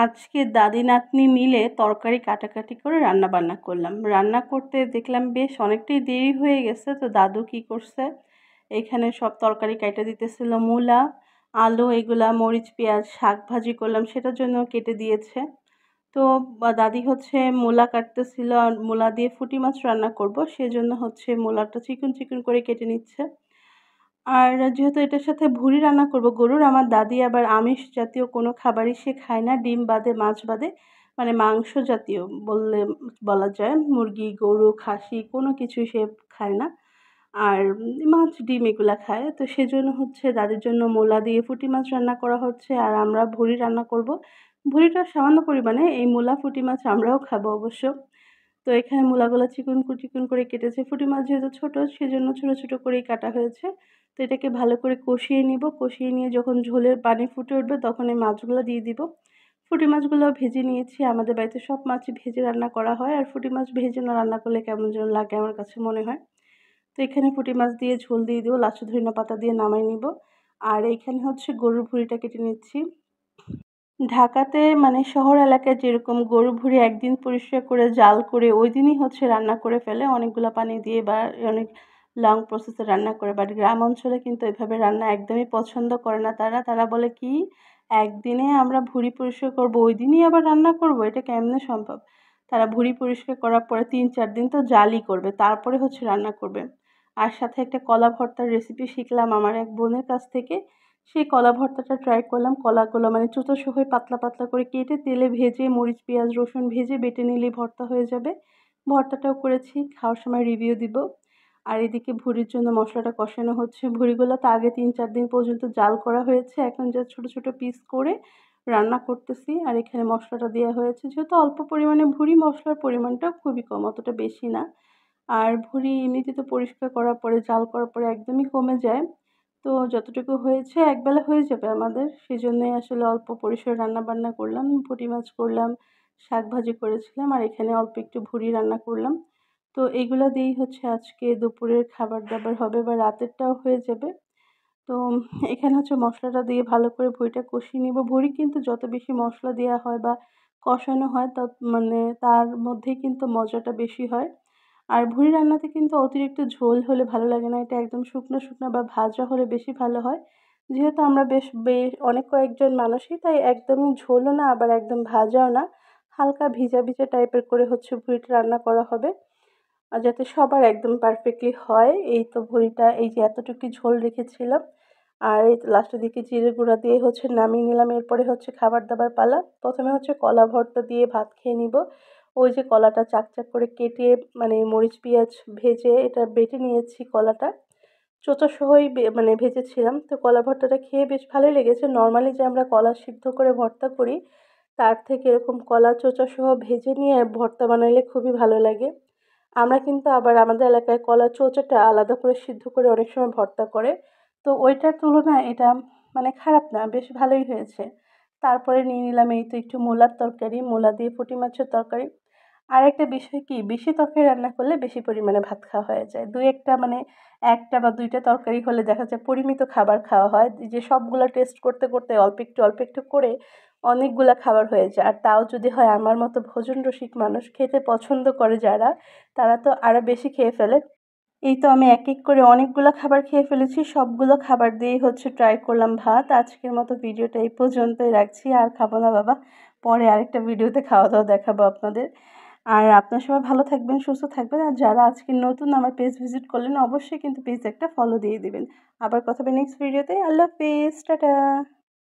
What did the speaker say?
আজকে দাদি নাতনি মিলে তরকারি কাটাকাটি করে রান্না বান্না করলাম। রান্না করতে দেখলাম বেশ অনেকটাই দেরি হয়ে গেছে। তো দাদু কি করছে, এখানে সব তরকারি কাইটা দিতেছিল। মূলা, আলু এগুলা, মরিচ, পেঁয়াজ, শাক ভাজি করলাম সেটার জন্য কেটে দিয়েছে। তো দাদি হচ্ছে মূলা কাটতেছিল, আর মূলা দিয়ে পুঁটি মাছ রান্না করব, সেজন্য হচ্ছে মূলাটা চিকন চিকন করে কেটে নিচ্ছে। আর যেহেতু এটার সাথে ভুড়ি রান্না করব গরুর, আমার দাদি আবার আমিষ জাতীয় কোনো খাবারই সে খায় না, ডিম বাদে, মাছ বাদে, মানে মাংস জাতীয় বলা যায়। মুরগি, গরু, খাসি কোনো কিছুই সে খায় না। আর মাছ, ডিম এগুলা খায়। তো সেজন্য হচ্ছে দাদির জন্য মূলা দিয়ে পুঁটি মাছ রান্না করা হচ্ছে, আর আমরা ভুড়ি রান্না করব। ভুড়িটা সামান্য পরিমাণে, এই মূলা, পুঁটি মাছ আমরাও খাবো অবশ্য। তো এখানে মূলাগুলা চিকন করে কেটেছে। পুঁটি মাছ যেহেতু ছোট, সেজন্য ছোট ছোট করেই কাটা হয়েছে। তো এটাকে ভালো করে কষিয়ে নিব। কষিয়ে নিয়ে যখন ঝোলের পানি ফুটে উঠবে তখন এই মাছগুলো দিয়ে দিব। পুঁটি মাছগুলোও ভেজে নিয়েছি। আমাদের বাড়িতে সব মাছই ভেজে রান্না করা হয়, আর পুঁটি মাছ ভেজে না রান্না করলে কেমন যেন লাগে আমার কাছে মনে হয়। তো এখানে পুঁটি মাছ দিয়ে ঝোল দিয়ে দিব, লাস্টে ধনিয়াপাতা দিয়ে নামাই নিব। আর এইখানে হচ্ছে গরুর ভুঁড়িটা কেটে নিচ্ছি। ঢাকাতে মানে শহর এলাকায় যেরকম গরুর ভুঁড়ি একদিন পরিষ্কার করে জাল করে ওই দিনই হচ্ছে রান্না করে ফেলে অনেকগুলো পানি দিয়ে, বা অনেক লং প্রসেসে রান্না করে। বাট গ্রাম অঞ্চলে কিন্তু এভাবে রান্না একদমই পছন্দ করে না তারা। তারা বলে কি, একদিনে আমরা ভুঁড়ি পরিষ্কার করব, ওই দিনই আবার রান্না করব, এটা কেমনে সম্ভব? তারা ভুঁড়ি পরিষ্কার করার পরে ৩-৪ দিন তো জালই করবে, তারপরে হচ্ছে রান্না করবে। আর সাথে একটা কলা ভর্তার রেসিপি শিখলাম আমার এক বোনের কাছ থেকে। সেই কলা ভর্তাটা ট্রাই করলাম। কলাগুলো মানে চোচা সহ পাতলা পাতলা করে কেটে তেলে ভেজে মরিচ, পেঁয়াজ, রসুন ভেজে বেটে নিলেই ভর্তা হয়ে যাবে। ভর্তাটাও করেছি, খাওয়ার সময় রিভিউ দিব। আর এদিকে ভুঁড়ির জন্য মশলাটা কষানো হচ্ছে। ভুঁড়িগুলো তো আগে ৩-৪ দিন পর্যন্ত জাল করা হয়েছে, এখন জাস্ট ছোট ছোট পিস করে রান্না করতেছি। আর এখানে মশলাটা দেওয়া হয়েছে, যেহেতু অল্প পরিমাণে ভুঁড়ি, মশলার পরিমাণটাও খুবই কম, অতটা বেশি না। আর ভুঁড়ি এমনিতে তো পরিষ্কার করার পরে, জাল করার পরে একদমই কমে যায়। তো যতটুকু হয়েছে একবেলা হয়ে যাবে আমাদের, সেজন্যই আসলে অল্প পরিসরে রান্নাবান্না করলাম। পুঁটি মাছ করলাম, শাক ভাজি করেছিলাম, আর এখানে অল্প একটু ভুঁড়ি রান্না করলাম। তো এইগুলা দিয়েই হচ্ছে আজকে দুপুরের খাবার-দাবার হবে, বা রাতেরটাও হয়ে যাবে। তো এখানে হচ্ছে মশলাটা দিয়ে ভালো করে ভুঁড়িটা কষিয়ে নিব। ভুঁড়ি কিন্তু যত বেশি মশলা দেওয়া হয় বা কষানো হয় মানে তার মধ্যেই কিন্তু মজাটা বেশি হয়। আর ভুঁড়ি রান্নাতে কিন্তু অতিরিক্ত ঝোল হলে ভালো লাগে না। এটা একদম শুকনো শুকনো বা ভাজা হলে বেশি ভালো হয়। যেহেতু আমরা বেশ অনেক কয়েকজন মানুষই, তাই একদমই ঝোলও না আবার একদম ভাজাও না। হালকা ভিজা ভিজা টাইপের করে হচ্ছে ভুঁড়িটা রান্না করা হবে। আর যাতে সবার একদম পারফেক্টলি হয়, এই তো ভুঁড়িটা এই যে এতটুকু ঝোল রেখেছিলাম। আর এই তো লাস্টের দিকে জিরে গুঁড়া দিয়ে হচ্ছে নামিয়ে নিলাম। এরপরে হচ্ছে খাবার-দাবার পালা। প্রথমে হচ্ছে কলা ভর্তা দিয়ে ভাত খেয়ে নিব। ওই যে কলাটা চাক চাক করে কেটে মানে মরিচ, পেঁয়াজ ভেজে এটা বেটে নিয়েছি কলাটা। চোচা সহই মানে ভেজেছিলাম। তো কলা ভর্তাটা খেয়ে বেশ ভালোই লেগেছে। নরমালি যে আমরা কলা সিদ্ধ করে ভর্তা করি, তার থেকে এরকম কলা চোচা সহ ভেজে নিয়ে ভর্তা বানাইলে খুবই ভালো লাগে। আমরা কিন্তু আবার আমাদের এলাকায় কলার চোচাটা আলাদা করে সিদ্ধ করে অনেক সময় ভর্তা করে। তো ওইটার তুলনায় এটা মানে খারাপ না, বেশ ভালোই হয়েছে। তারপরে নিয়ে নিলাম এই তো একটু মূলার তরকারি, মূলা দিয়ে পুঁটি মাছের তরকারি। আরেকটা বিষয় কি, বেশি তরকারি রান্না করলে বেশি পরিমাণে ভাত খাওয়া হয়ে যায়। ২-১ টা মানে ১ টা বা ২ টা তরকারি হলে দেখা যায় পরিমিত খাবার খাওয়া হয়। এই যে সবগুলা টেস্ট করতে করতে অল্প একটু করে অনেকগুলা খাবার হয়ে যায়। আর তাও যদি হয় আমার মতো ভোজন রসিক মানুষ, খেতে পছন্দ করে যারা, তারা তো আরো বেশি খেয়ে ফেলে। এই তো আমি এক এক করে অনেকগুলো খাবার খেয়ে ফেলেছি। সবগুলো খাবার দিয়েই হচ্ছে ট্রাই করলাম ভাত। আজকের মতো ভিডিওটা এই পর্যন্তই রাখছি। আর খাবো না বাবা। পরে আরেকটা ভিডিওতে খাওয়া-দাওয়া দেখাবো আপনাদের। আর আপনারা সবাই ভালো থাকবেন, সুস্থ থাকবেন। আর যারা আজকে নতুন আমার পেজ ভিজিট করলেন, অবশ্যই কিন্তু পেজে একটা ফলো দিয়ে দিবেন। আবার কথা হবে নেক্সট ভিডিওতে। আল্লাহ হাফেজ, টাটা।